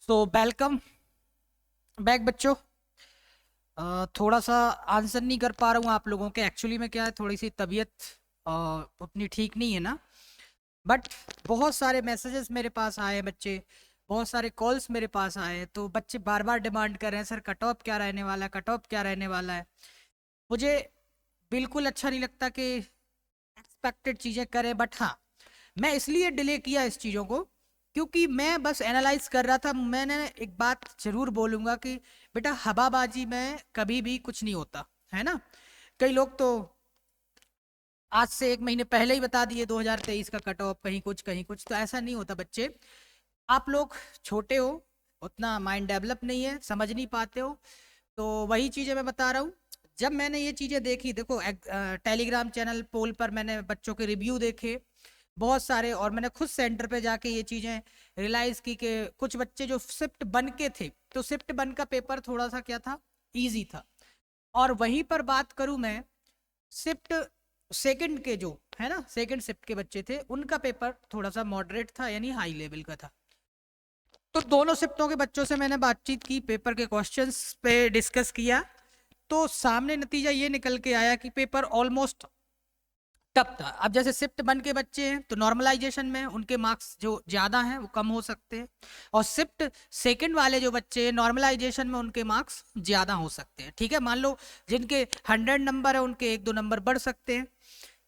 तो welcome back बच्चों। थोड़ा सा आंसर नहीं कर पा रहा हूँ आप लोगों के। एक्चुअली में क्या है, थोड़ी सी तबीयत उतनी ठीक नहीं है ना। बट बहुत सारे मैसेजेस मेरे पास आए हैं बच्चे, बहुत सारे कॉल्स मेरे पास आए हैं। तो बच्चे बार बार डिमांड कर रहे हैं, सर कट ऑफ क्या रहने वाला है, कट ऑफ क्या रहने वाला है। मुझे बिल्कुल अच्छा नहीं लगता कि एक्सपेक्टेड चीज़ें करें, बट हाँ, मैं इसलिए डिले किया इस चीज़ों को क्योंकि मैं बस एनालाइज कर रहा था। मैंने एक बात जरूर बोलूंगा कि बेटा, हवाबाजी में कभी भी कुछ नहीं होता है ना। कई लोग तो आज से एक महीने पहले ही बता दिए 2023 का कट ऑफ, कहीं कुछ कहीं कुछ। तो ऐसा नहीं होता बच्चे, आप लोग छोटे हो, उतना माइंड डेवलप नहीं है, समझ नहीं पाते हो। तो वही चीज़ें मैं बता रहा हूँ। जब मैंने ये चीज़ें देखी, देखो टेलीग्राम चैनल पोल पर मैंने बच्चों के रिव्यू देखे बहुत सारे, और मैंने खुद सेंटर पे जाके ये चीज़ें रियलाइज़ की कि कुछ बच्चे जो शिफ्ट बन के थे, तो शिफ्ट बन का पेपर थोड़ा सा क्या था, इजी था। और वहीं पर बात करूं मैं, शिफ्ट सेकंड के जो है ना, सेकंड शिफ्ट के बच्चे थे, उनका पेपर थोड़ा सा मॉडरेट था, यानी हाई लेवल का था। तो दोनों शिफ्टों के बच्चों से मैंने बातचीत की, पेपर के क्वेश्चंस पे डिस्कस किया। तो सामने नतीजा ये निकल के आया कि पेपर ऑलमोस्ट टफ था। अब जैसे शिफ्ट वन के बच्चे हैं तो नॉर्मलाइजेशन में उनके मार्क्स जो ज्यादा हैं वो कम हो सकते हैं, और शिफ्ट सेकंड वाले जो बच्चे हैं नॉर्मलाइजेशन में उनके मार्क्स ज्यादा हो सकते हैं। ठीक है, मान लो जिनके 100 नंबर है उनके 1-2 नंबर बढ़ सकते हैं।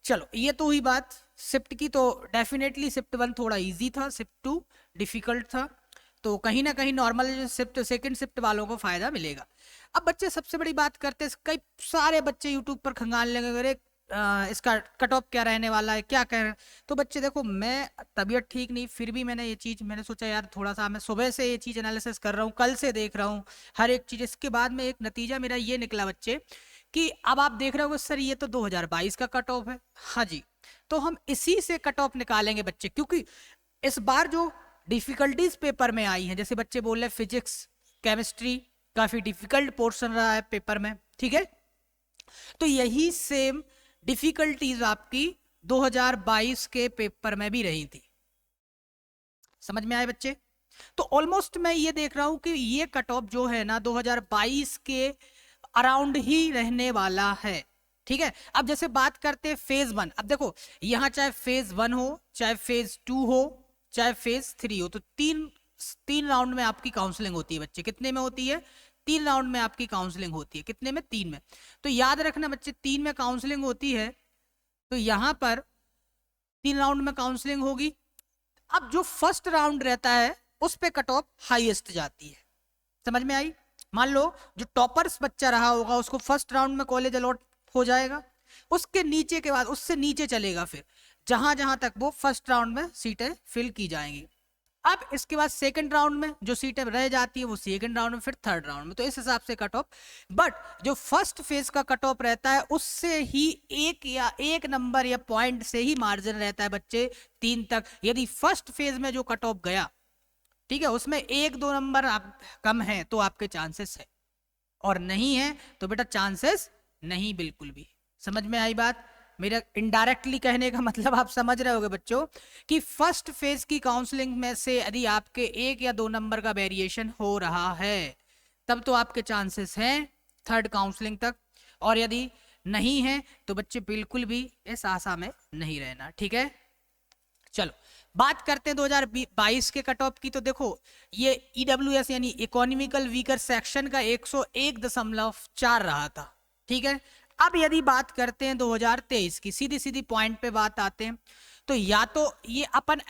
चलो, ये तो हुई बात शिफ्ट की। तो डेफिनेटली शिफ्ट वन थोड़ा इजी था, शिफ्ट टू डिफिकल्ट था। तो कहीं ना कहीं नॉर्मल शिफ्ट सेकंड शिफ्ट वालों को फायदा मिलेगा। अब बच्चे सबसे बड़ी बात करते हैं, कई सारे बच्चे यूट्यूब पर खंगाल लेंगे, अरे इसका कट ऑफ क्या रहने वाला है, क्या कह रहे हैं। तो बच्चे देखो, मैं तबीयत ठीक नहीं, फिर भी मैंने ये चीज़, मैंने सोचा यार थोड़ा सा, मैं सुबह से ये चीज़ एनालिसिस कर रहा हूँ, कल से देख रहा हूँ हर एक चीज़। इसके बाद में एक नतीजा मेरा ये निकला बच्चे कि अब आप देख रहे हो सर ये तो 2022 का कट ऑफ है। हाँ जी, तो हम इसी से कट ऑफ निकालेंगे बच्चे, क्योंकि इस बार जो डिफिकल्टीज पेपर में आई हैं, जैसे बच्चे बोल रहे फिजिक्स केमिस्ट्री काफी डिफिकल्ट पोर्शन रहा है पेपर में, ठीक है। तो यही सेम डिफिकल्टीज आपकी 2022 के पेपर में भी रही थी। समझ में आए बच्चे? तो ऑलमोस्ट मैं ये देख रहा हूं कि ये कट ऑफ जो है ना 2022 के अराउंड ही रहने वाला है। ठीक है, अब जैसे बात करते हैं फेज वन। अब देखो, यहां चाहे फेज वन हो, चाहे फेज टू हो, चाहे फेज थ्री हो, तो तीन तीन राउंड में आपकी काउंसलिंग होती है बच्चे। कितने में होती है? 3 राउंड में आपकी काउंसलिंग होती है। कितने में? 3 में। तो याद रखना बच्चे, 3 में काउंसलिंग होती है, तो यहां पर 3 राउंड में काउंसलिंग होगी। अब जो फर्स्ट राउंड रहता है उस पे कट ऑफ हाईएस्ट जाती है। समझ में आई? मान लो जो टॉपर्स बच्चा रहा होगा उसको फर्स्ट राउंड में कॉलेज अलॉट हो जाएगा, उसके नीचे के बाद उससे नीचे चलेगा, फिर जहां जहां तक वो फर्स्ट राउंड में सीटें फिल की जाएंगी। अब इसके बाद सेकंड राउंड में जो सीटें रह जाती है वो सेकंड राउंड में, फिर थर्ड राउंड में। तो इस हिसाब से कट ऑफ, बट जो फर्स्ट फेज का कट ऑफ रहता है उससे ही एक नंबर या पॉइंट से ही मार्जिन रहता है बच्चे 3 तक। यदि फर्स्ट फेज में जो कट ऑफ गया, ठीक है, उसमें 1-2 नंबर आप कम है तो आपके चांसेस है, और नहीं है तो बेटा चांसेस नहीं बिल्कुल भी। समझ में आई बात? मेरा इनडायरेक्टली कहने का मतलब आप समझ रहे होगे बच्चों कि फर्स्ट फेज की काउंसलिंग में से यदि आपके 1 या 2 नंबर का वेरिएशन हो रहा है तब तो आपके चांसेस हैं थर्ड काउंसलिंग तक, और यदि नहीं है तो बच्चे बिल्कुल भी इस आशा में नहीं रहना। ठीक है, चलो बात करते हैं 2022 के कट ऑफ की। तो देखो, ये ईडब्ल्यूएस यानी इकोनॉमिकल वीकर सेक्शन का 101.4 रहा था। ठीक है, अब यदि बात करते हैं 2023 की, सीधी सीधी पॉइंट पे बात आते हैं, तो या तो ये अपन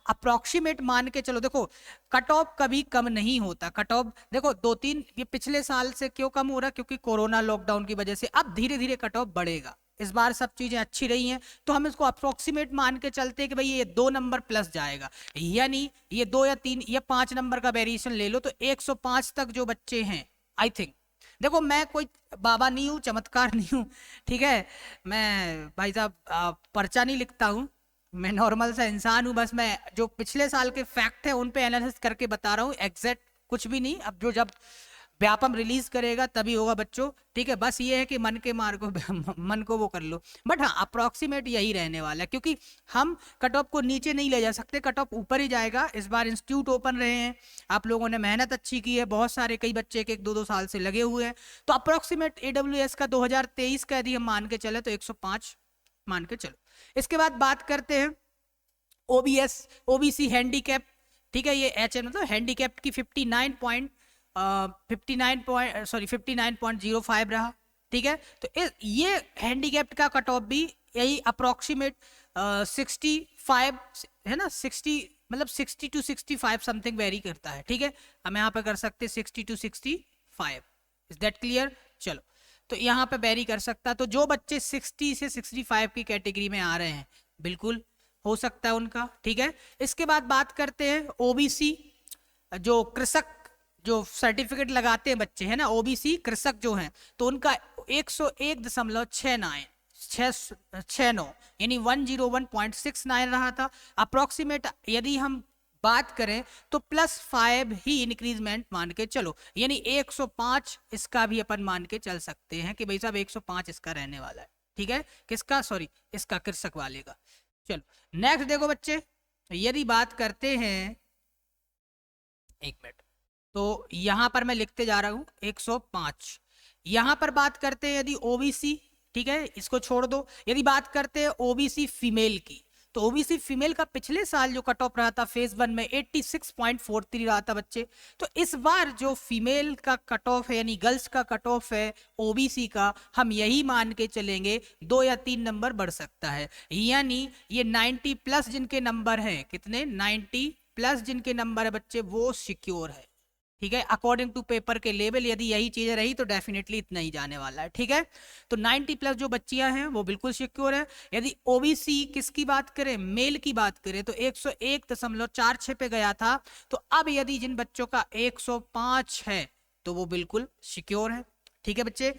अप्रोक्सीमेट मान के चलो। देखो, कट ऑफ कभी कम नहीं होता। कट ऑफ देखो 2-3, ये पिछले साल से क्यों कम हो रहा? क्योंकि कोरोना लॉकडाउन की वजह से अब धीरे धीरे कट ऑफ बढ़ेगा। इस बार सब चीजें अच्छी रही हैं तो हम इसको अप्रोक्सीमेट मान के चलते हैं कि भाई ये 2 नंबर प्लस जाएगा, यानी ये 2 या 3 या 5 नंबर का वेरिएशन ले लो तो 105 तक जो बच्चे हैं, आई थिंक। देखो, मैं कोई बाबा नहीं हूं, चमत्कार नहीं हूं, ठीक है। मैं भाई साहब पर्चा नहीं लिखता हूं, मैं नॉर्मल सा इंसान हूं। बस मैं जो पिछले साल के फैक्ट है उन पे एनालिसिस करके बता रहा हूं, एग्जैक्ट कुछ भी नहीं। अब जो जब व्यापम रिलीज करेगा तभी होगा बच्चों, ठीक है। बस ये है कि मन के मार को मन को वो कर लो, बट हाँ अप्रोक्सीमेट यही रहने वाला है, क्योंकि हम कट ऑफ को नीचे नहीं ले जा सकते, कट ऑफ ऊपर ही जाएगा। इस बार इंस्टीट्यूट ओपन रहे हैं, आप लोगों ने मेहनत अच्छी की है, बहुत सारे कई बच्चे एक 1-2 साल से लगे हुए हैं, तो अप्रोक्सीमेट AWS का 2023 का यदि हम मान के चले तो 105 मान के चलो। इसके बाद बात करते हैं OBC हैंडीकैप, ठीक है। ये HN मतलब हैंडीकैप की 59.05 रहा, ठीक है। तो ये हैंडीकैप्ड का कट ऑफ भी यही अप्रोक्सीमेट 65 है ना, 60 मतलब 60 to 65 समथिंग वेरी करता है, ठीक है। हम यहाँ पे कर सकते हैं 60 to 65, इज दैट क्लियर। चलो तो यहाँ पे वेरी कर सकता है, तो जो बच्चे 60 से 65 की कैटेगरी में आ रहे हैं बिल्कुल हो सकता है उनका, ठीक है। इसके बाद बात करते हैं OBC जो कृषक जो सर्टिफिकेट लगाते हैं बच्चे है ना, OBC कृषक जो हैं, तो उनका 101.69 यानी 101.69 रहा था अप्रोक्सीमेट। यदि हम बात करें तो +5 ही इंक्रीजमेंट मान के चलो, यानी 105 इसका भी अपन मान के चल सकते हैं कि भाई साहब 105 इसका रहने वाला है, ठीक है। किसका, सॉरी इसका कृषक वाले का। चलो नेक्स्ट देखो बच्चे, यदि बात करते हैं, एक मिनट, तो यहां पर मैं लिखते जा रहा हूं 105। यहां पर बात करते हैं यदि OBC, ठीक है, इसको छोड़ दो। यदि बात करते हैं OBC फीमेल की, तो OBC फीमेल का पिछले साल जो कट ऑफ रहा था फेज 1 में 86.43 रहा था बच्चे। तो इस बार जो फीमेल का कट ऑफ है यानी गर्ल्स का कट ऑफ है OBC का, हम यही मान के चलेंगे 2 या 3 नंबर बढ़ सकता है, यानी ये 90 प्लस जिनके नंबर हैं, कितने 90 प्लस जिनके नंबर है बच्चे वो सिक्योर है, ठीक है। अकॉर्डिंग टू पेपर के लेवल यदि यही चीजें रही तो डेफिनेटली इतना ही जाने वाला है, ठीक है। तो 90 प्लस जो बच्चियां हैं वो बिल्कुल सिक्योर है। यदि OBC किसकी बात करें, मेल की बात करें, तो 101.46 पे गया था, तो अब यदि जिन बच्चों का 105 है तो वो बिल्कुल सिक्योर है, ठीक है बच्चे।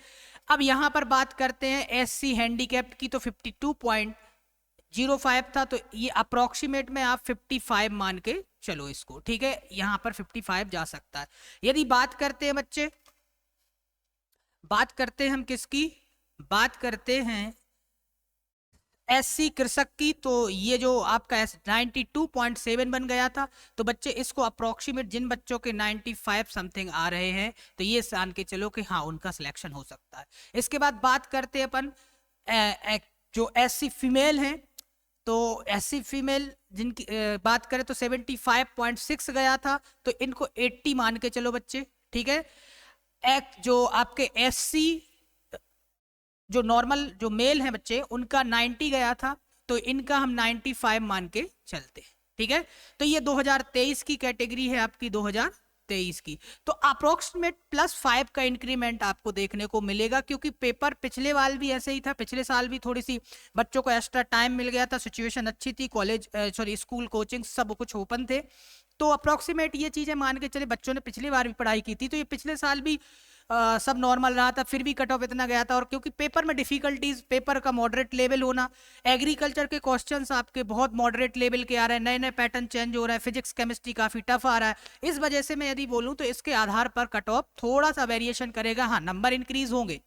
अब यहां पर बात करते हैं SC हैंडीकैप्ड की, तो 52.05 था, तो ये अप्रोक्सीमेट में आप 55 मान के चलो इसको, ठीक है। यहां पर 55 जा सकता है। यदि बात करते हैं बच्चे, बात करते हैं हम किसकी, बात करते हैं SC कृषक की, तो ये जो आपका 92.7 बन गया था, तो बच्चे इसको अप्रोक्सीमेट जिन बच्चों के 95 समथिंग आ रहे हैं तो ये मान के चलो कि हाँ उनका सिलेक्शन हो सकता है। इसके बाद बात करते हैं अपन जो SC फीमेल हैं, तो SC फीमेल जिनकी बात करें तो 75.6 गया था, तो इनको 80 मान के चलो बच्चे, ठीक है। जो आपके SC जो नॉर्मल जो मेल हैं बच्चे उनका 90 गया था, तो इनका हम 95 मान के चलते हैं, ठीक है। तो ये 2023 की कैटेगरी है आपकी, 2023 की, तो अप्रोक्सीमेट +5 का इंक्रीमेंट आपको देखने को मिलेगा, क्योंकि पेपर पिछले साल भी ऐसे ही था, पिछले साल भी थोड़ी सी बच्चों को एक्स्ट्रा टाइम मिल गया था, सिचुएशन अच्छी थी, कॉलेज सॉरी स्कूल कोचिंग सब कुछ ओपन थे, तो अप्रोक्सीमेट ये चीजें मान के चले बच्चों ने पिछली बार भी पढ़ाई की थी, तो ये पिछले साल भी सब नॉर्मल रहा था, फिर भी कट ऑफ इतना गया था। और क्योंकि पेपर में डिफिकल्टीज, पेपर का मॉडरेट लेवल होना, एग्रीकल्चर के क्वेश्चंस आपके बहुत मॉडरेट लेवल के आ रहे हैं, नए नए पैटर्न चेंज हो रहा है, फिजिक्स केमिस्ट्री काफी टफ आ रहा है, इस वजह से मैं यदि बोलूं तो इसके आधार पर कट ऑफ थोड़ा सा वेरिएशन करेगा। हाँ नंबर इंक्रीज होंगे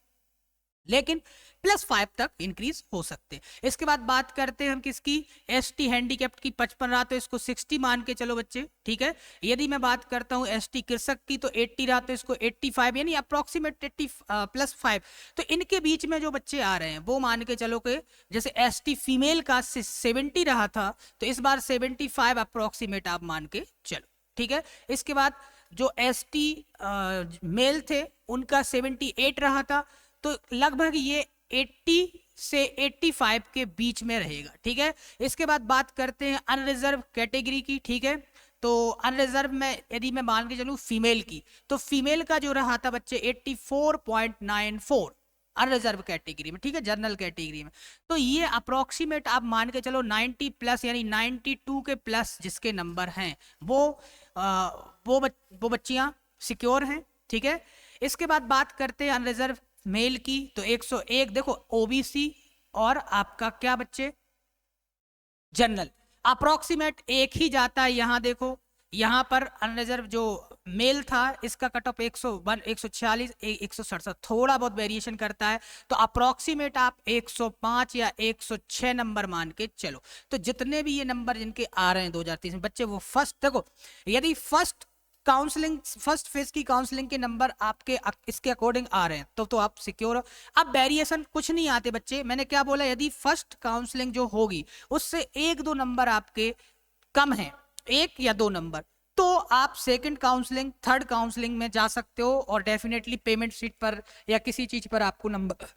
लेकिन +5 तक इंक्रीज हो सकते हैं। इसके बाद बात करते हैं हम किसकी, ST हैंडीकैप्ड की 55 रहा तो इसको 60 मान के चलो बच्चे, ठीक है। यदि मैं बात करता हूं ST कृषक की तो 80 रहा तो इसको 85 यानी अप्रोक्सीमेट 80 +5, तो इनके बीच में जो बच्चे आ रहे हैं वो मान के चलो कि जैसे ST फीमेल का 70 रहा था तो इस बार 75 अप्रोक्सीमेट आप मान के चलो, ठीक है। इसके बाद जो ST मेल थे उनका 78 रहा था, तो लगभग ये 80 से 85 के बीच में रहेगा, ठीक है। इसके बाद बात करते हैं अनरिजर्व कैटेगरी की, ठीक है। तो अनरिजर्व में यदि मैं मान के चलूं फीमेल की, तो फीमेल का जो रहा था बच्चे 84.94 अनरिजर्व कैटेगरी में, ठीक है, जनरल कैटेगरी में। तो ये अप्रोक्सीमेट आप मान के चलो 90 प्लस यानी 92 के प्लस जिसके नंबर हैं वो बच्चियां सिक्योर हैं, ठीक है। इसके बाद बात करते हैं अनरिजर्व मेल की, तो 101 देखो OBC और आपका क्या बच्चे जनरल अप्रोक्सीमेट एक ही जाता है। यहां देखो यहां पर अनरिजर्व जो मेल था इसका कट ऑफ 101, 146, 167, थोड़ा बहुत वेरिएशन करता है, तो अप्रोक्सीमेट आप 105 या 106 नंबर मान के चलो। तो जितने भी ये नंबर जिनके आ रहे हैं 2023 में बच्चे, वो फर्स्ट देखो, यदि फर्स्ट काउंसलिंग, फर्स्ट फेज की काउंसलिंग के नंबर आपके इसके अकॉर्डिंग आ रहे हैं तो आप सिक्योर हो। अब वेरिएशन कुछ नहीं आते बच्चे, मैंने क्या बोला, यदि फर्स्ट काउंसलिंग जो होगी उससे 1-2 नंबर आपके कम है, 1 या 2 नंबर, तो आप सेकंड काउंसलिंग, थर्ड काउंसलिंग में जा सकते हो और डेफिनेटली पेमेंट सीट पर या किसी चीज पर आपको नंबर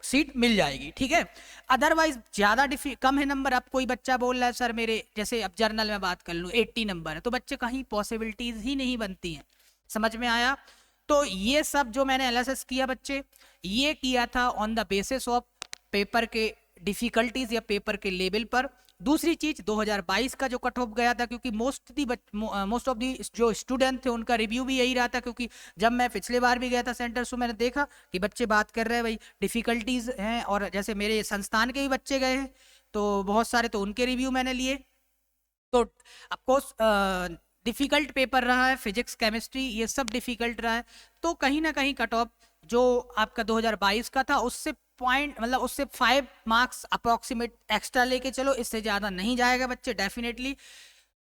सीट मिल जाएगी, ठीक है। अदरवाइज ज्यादा कम है नंबर, अब कोई बच्चा बोल रहा है सर मेरे, जैसे अब जर्नल में बात कर लूं 80 नंबर है, तो बच्चे कहीं पॉसिबिलिटीज ही नहीं बनती हैं, समझ में आया। तो ये सब जो मैंने एनालिसिस किया बच्चे, ये किया था on the basis of paper के डिफिकल्टीज या पेपर के लेवल पर। दूसरी चीज 2022 का जो कट ऑफ गया था, क्योंकि मोस्ट ऑफ दी जो स्टूडेंट थे उनका रिव्यू भी यही रहा था, क्योंकि जब मैं पिछले बार भी गया था सेंटर, तो मैंने देखा कि बच्चे बात कर रहे हैं भाई डिफिकल्टीज हैं, और जैसे मेरे संस्थान के भी बच्चे गए हैं तो बहुत सारे, तो उनके रिव्यू मैंने लिए। तो ऑफकोर्स डिफिकल्ट पेपर रहा है, फिजिक्स केमिस्ट्री ये सब डिफिकल्ट रहा है, तो कहीं ना कहीं कट ऑफ जो आपका 2022 का था उससे पॉइंट, मतलब उससे 5 मार्क्स अप्रोक्सीमेट एक्स्ट्रा लेके चलो, इससे ज्यादा नहीं जाएगा बच्चे डेफिनेटली।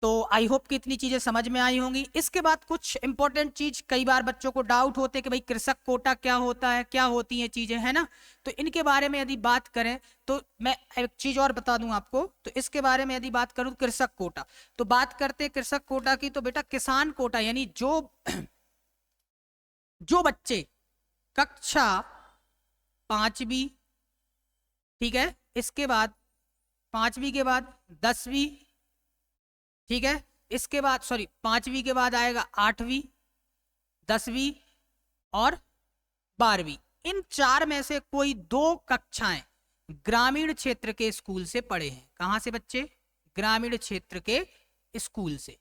तो आई होप कि इतनी चीजें समझ में आई होंगी। इसके बाद कुछ इंपॉर्टेंट चीज, कई बार बच्चों को डाउट होते हैं कि भाई कृषक कोटा क्या होता है, क्या होती हैं चीजें, है ना। तो इनके बारे में यदि बात करें तो मैं एक चीज और बता दूं आपको, तो इसके बारे में यदि बात करूं कृषक कोटा, तो बात करते हैं कृषक कोटा की, तो बेटा किसान कोटा यानी जो बच्चे कक्षा 5वीं, ठीक है, इसके बाद 5वीं के बाद 10वीं, ठीक है, इसके बाद 5वीं के बाद आएगा 8वीं, 10वीं और 12वीं, इन 4 में से कोई 2 कक्षाएं ग्रामीण क्षेत्र के स्कूल से पढ़े हैं। कहां से बच्चे? ग्रामीण क्षेत्र के स्कूल से,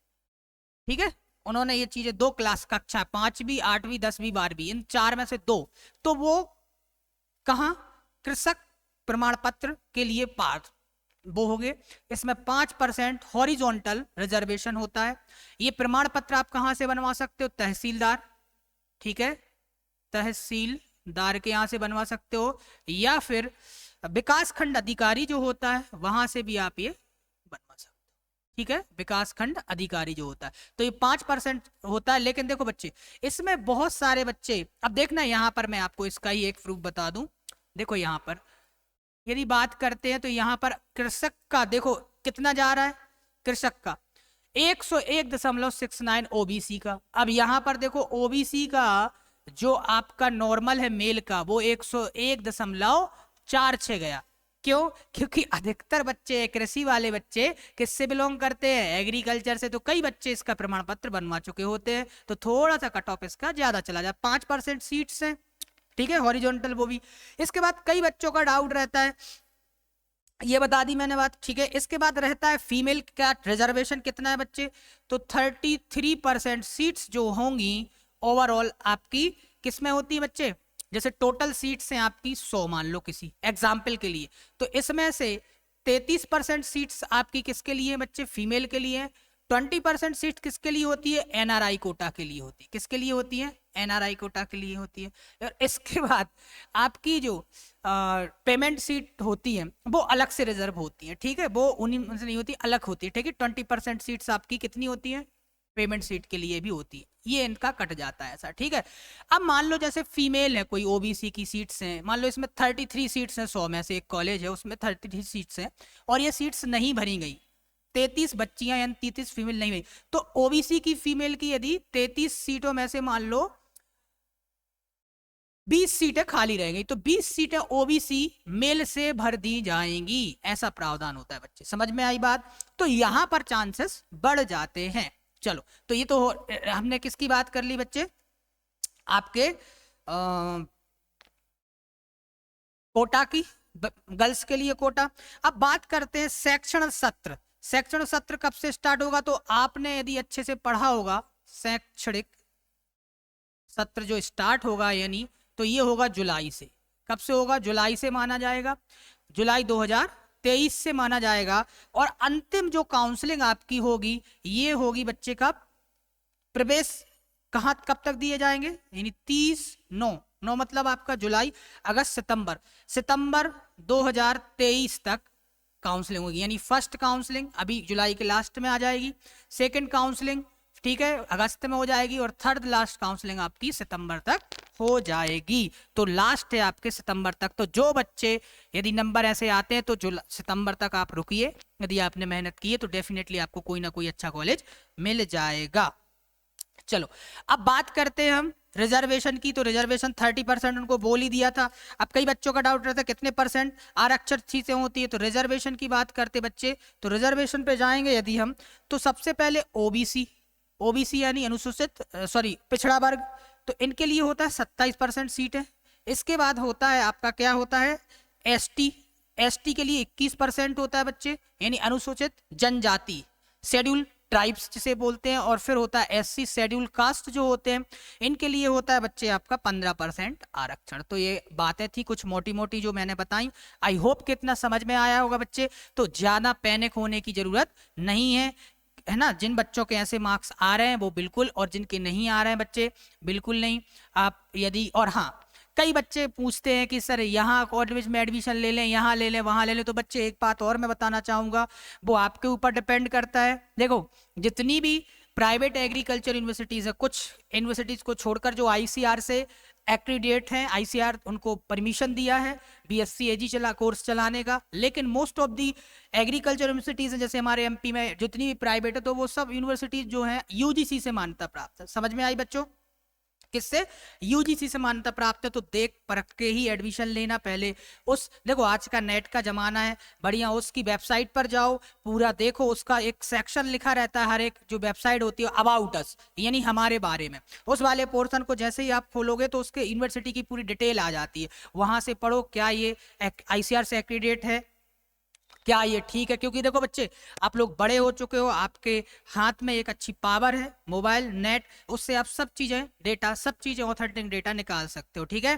ठीक है। उन्होंने ये चीजें 2 क्लास कक्षा 5वीं, 8वीं, 10वीं, 12वीं, इन 4 में से 2, तो वो कहां कृषक प्रमाण पत्र के लिए पात्र वो हो गए। इसमें 5% हॉरिजॉन्टल रिजर्वेशन होता है। ये प्रमाण पत्र आप कहां से बनवा सकते हो? तहसीलदार, ठीक है, तहसीलदार के यहां से बनवा सकते हो, या फिर विकास खंड अधिकारी जो होता है वहां से भी आप ये बनवा सकते हो, ठीक है, विकास खंड अधिकारी जो होता है। तो ये 5% होता है। लेकिन देखो बच्चे, इसमें बहुत सारे बच्चे, अब देखना यहां पर मैं आपको इसका ही एक प्रूफ बता दूं। देखो यहां पर यदि बात करते हैं तो यहां पर कृषक का देखो कितना जा रहा है, कृषक का 101.69 ओबीसी का। अब यहां पर देखो ओबीसी का जो आपका नॉर्मल है मेल का, वो 101.46 गया। क्यों? क्योंकि अधिकतर बच्चे, कृषि वाले बच्चे किससे बिलोंग करते हैं? एग्रीकल्चर से। तो कई बच्चे इसका प्रमाण पत्र बनवा चुके होते हैं, तो थोड़ा सा कट ऑफ इसका ज्यादा चला जाए। 5% सीट्स हैं, ठीक है, हॉरिजॉन्टल वो भी। इसके बाद कई बच्चों का डाउट रहता है, ये बता दी मैंने बात, ठीक है। इसके बाद रहता है फीमेल का रिजर्वेशन कितना है बच्चे, तो 33% सीट्स जो होंगी ओवरऑल आपकी किसमें होती है बच्चे? जैसे टोटल सीट्स हैं आपकी 100 मान लो किसी एग्जाम्पल के लिए, तो इसमें से 33% सीट्स आपकी किसके लिए बच्चे? फीमेल के लिए। 20% सीट किसके लिए होती है? एनआरआई कोटा के लिए होती है। किसके लिए होती है? एनआरआई कोटा के लिए होती है। और इसके बाद आपकी जो पेमेंट सीट होती है वो अलग से रिजर्व होती है, ठीक है, वो उन्हीं से नहीं होती, अलग होती है, ठीक है। 20% सीट्स आपकी कितनी होती है? पेमेंट सीट के लिए भी होती है। ये इनका कट जाता है ऐसा, ठीक है। अब मान लो जैसे फीमेल है, कोई ओबीसी की सीट्स हैं, मान लो इसमें 33 सीट्स हैं, 100 में से एक कॉलेज है उसमें 33 सीट्स हैं, और ये सीट्स नहीं भरी गई, 33 बच्चियां यानी 33 फीमेल नहीं हुई, तो ओबीसी की फीमेल की यदि 33 सीटों में से मान लो 20 सीटें खाली रहेंगी, तो 20 सीटें ओबीसी मेल से भर दी जाएंगी, ऐसा प्रावधान होता है बच्चे। समझ में आई बात? तो यहां पर चांसेस बढ़ जाते हैं। चलो, तो ये तो हमने किसकी बात कर ली बच्चे? आपके कोटा की, गर्ल्स के लिए कोटा। अब बात करते हैं शैक्षणिक सत्र। शैक्षणिक सत्र कब से स्टार्ट होगा? तो आपने यदि अच्छे से पढ़ा होगा, शैक्षणिक सत्र जो स्टार्ट होगा यानी, तो ये होगा जुलाई से। कब से होगा? जुलाई से माना जाएगा, जुलाई 2023 से माना जाएगा। और अंतिम जो काउंसलिंग आपकी होगी ये होगी बच्चे कब? प्रवेश कहाँ कब तक दिए जाएंगे, यानी 30/9 मतलब आपका जुलाई अगस्त सितंबर, सितंबर 2023 तक काउंसलिंग होगी। यानी फर्स्ट काउंसलिंग अभी जुलाई के लास्ट में आ जाएगी, सेकंड काउंसलिंग ठीक है अगस्त में हो जाएगी, और थर्ड लास्ट काउंसलिंग आपकी सितंबर तक हो जाएगी। तो लास्ट है आपके सितंबर तक। तो जो बच्चे यदि नंबर ऐसे आते हैं तो जो सितंबर तक आप रुकिए, यदि आपने मेहनत की है तो डेफिनेटली आपको कोई ना कोई अच्छा कॉलेज मिल जाएगा। चलो अब बात करते हैं हम रिजर्वेशन की। तो रिजर्वेशन 30% उनको बोल ही दिया था। अब कई बच्चों का डाउट रहता है कितने परसेंट आरक्षण चीजें होती है। तो रिजर्वेशन की बात करते बच्चे, तो रिजर्वेशन पे जाएंगे यदि हम, तो सबसे पहले ओबीसी, ओबीसी यानी अनुसूचित पिछड़ा वर्ग, तो इनके लिए होता है 27% सीट है। इसके बाद होता है आपका क्या होता है एसटी, एसटी के लिए 21% होता है बच्चे, यानी अनुसूचित जनजाति, शेड्यूल ट्राइब्स जिसे बोलते हैं। और फिर होता है एससी शेड्यूल कास्ट जो होते हैं, इनके लिए होता है बच्चे आपका 15% आरक्षण। तो ये बातें थी कुछ मोटी मोटी जो मैंने बताई। आई होप कितना समझ में आया होगा बच्चे। तो ज्यादा पैनिक होने की जरूरत नहीं है ना। जिन बच्चों के ऐसे मार्क्स आ रहे हैं वो बिल्कुल, और जिनके नहीं आ रहे हैं बच्चे बिल्कुल नहीं। आप यदि, और हाँ कई बच्चे पूछते हैं कि सर यहाँ कॉलेज में एडमिशन ले लें, यहाँ ले लें, वहाँ ले लें। तो बच्चे एक बात और मैं बताना चाहूँगा, वो आपके ऊपर डिपेंड करता है। देखो जितनी भी प्राइवेट एग्रीकल्चर यूनिवर्सिटीज़ है, कुछ यूनिवर्सिटीज़ को छोड़कर जो आईसीआर से एक्रीडिएट हैं, आईसीआर उनको परमिशन दिया है बीएससी एजी कोर्स चलाने का। लेकिन most of the agriculture universities हैं जैसे हमारे एमपी में जितनी भी प्राइवेट है, तो वो सब यूनिवर्सिटीज़ जो हैं यूजीसी से मान्यता प्राप्त है। समझ में आई बच्चों, किससे, यूजीसी से मान्यता प्राप्त है। तो देख परख के ही एडमिशन लेना। पहले उस देखो आज का नेट का जमाना है, बढ़िया उसकी वेबसाइट पर जाओ, पूरा देखो, उसका एक सेक्शन लिखा रहता है, हर एक जो वेबसाइट होती है अबाउट अस यानी हमारे बारे में, उस वाले पोर्शन को जैसे ही आप खोलोगे तो उसके यूनिवर्सिटी की पूरी डिटेल आ जाती है। वहां से पढ़ो क्या ये आईसीआर से एक्रीडिएट है, क्या ये ठीक है। क्योंकि देखो बच्चे आप लोग बड़े हो चुके हो, आपके हाथ में एक अच्छी पावर है मोबाइल नेट, उससे आप सब चीजें डेटा, सब चीजें ऑथेंटिक डेटा निकाल सकते हो। ठीक है,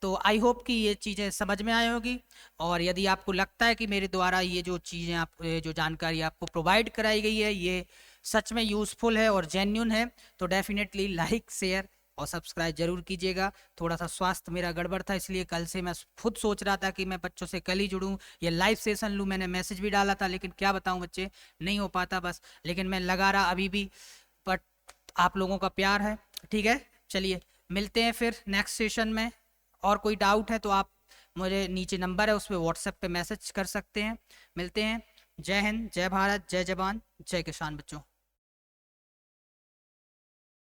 तो आई होप कि ये चीजें समझ में आई होगी। और यदि आपको लगता है कि मेरे द्वारा ये जो चीजें आप जो जानकारी आपको प्रोवाइड कराई गई है ये सच में यूजफुल है और जेन्युइन है, तो डेफिनेटली लाइक शेयर और सब्सक्राइब जरूर कीजिएगा। थोड़ा सा स्वास्थ्य मेरा गड़बड़ था, इसलिए कल से मैं खुद सोच रहा था कि मैं बच्चों से कल ही जुड़ूं, ये लाइव सेशन लूं। मैंने मैसेज भी डाला था, लेकिन क्या बताऊं बच्चे, नहीं हो पाता बस। लेकिन मैं लगा रहा अभी भी, बट आप लोगों का प्यार है। ठीक है, चलिए मिलते हैं फिर नेक्स्ट सेशन में। और कोई डाउट है तो आप मुझे नीचे नंबर है उस पर व्हाट्सएप पे मैसेज कर सकते हैं। मिलते हैं। जय हिंद, जय भारत, जय जवान, जय किसान बच्चों।